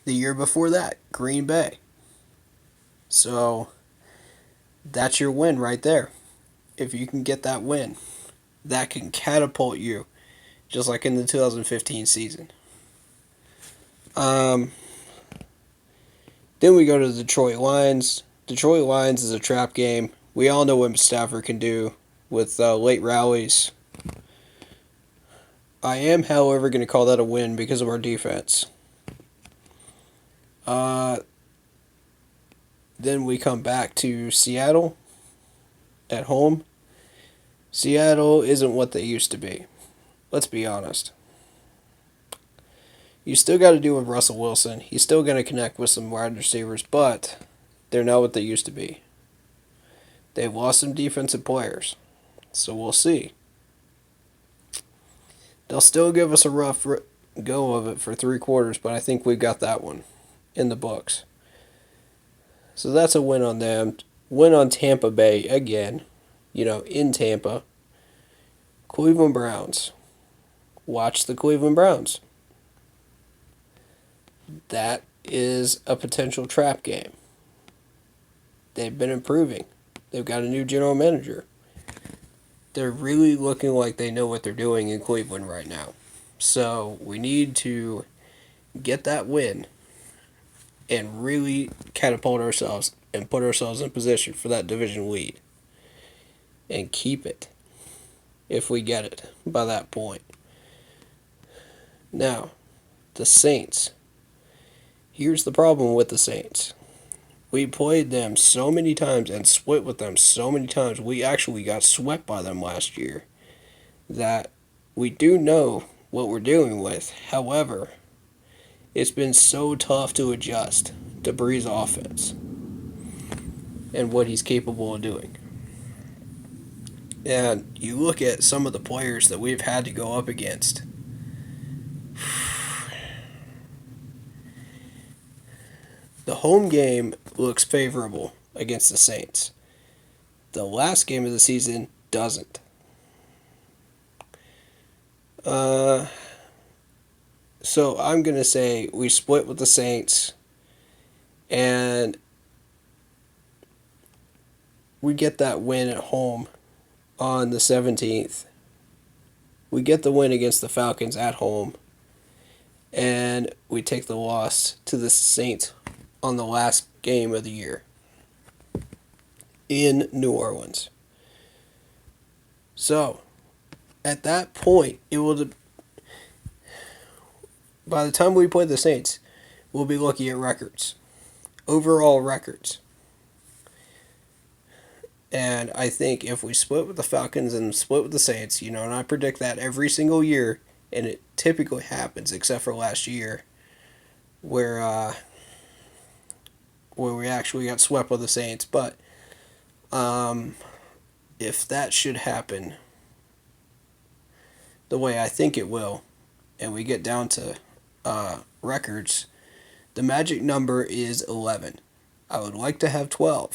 The year before that, Green Bay. So that's your win right there. If you can get that win, that can catapult you, just like in the 2015 season. Um, then we go to the Detroit Lions. Detroit Lions is a trap game. We all know what Stafford can do with late rallies. I am, however, going to call that a win because of our defense. Uh, then we come back to Seattle at home. Seattle isn't what they used to be. Let's be honest. You still got to do with Russell Wilson. He's still going to connect with some wide receivers, but they're not what they used to be. They've lost some defensive players, so we'll see. They'll still give us a rough go of it for 3 quarters, but I think we've got that one in the books. So that's a win on them. Win on Tampa Bay again, in Tampa. Cleveland Browns. Watch the Cleveland Browns. That is a potential trap game. They've been improving. They've got a new general manager. They're really looking like they know what they're doing in Cleveland right now. So we need to get that win and really catapult ourselves and put ourselves in position for that division lead. And keep it if we get it by that point. Now, the Saints. Here's the problem with the Saints. We played them so many times and split with them so many times. We actually got swept by them last year. That we do know what we're dealing with. However, it's been so tough to adjust to Brees' offense and what he's capable of doing. And you look at some of the players that we've had to go up against. The home game looks favorable against the Saints. The last game of the season doesn't. So I'm going to say we split with the Saints and we get that win at home on the 17th. We get the win against the Falcons at home and we take the loss to the Saints on the last game of the year in New Orleans. So, at that point, by the time we play the Saints, we'll be looking at records. Overall records. And I think if we split with the Falcons and split with the Saints, and I predict that every single year, and it typically happens, except for last year, where we actually got swept with the Saints. But if that should happen the way I think it will, and we get down to records, the magic number is 11. I would like to have 12.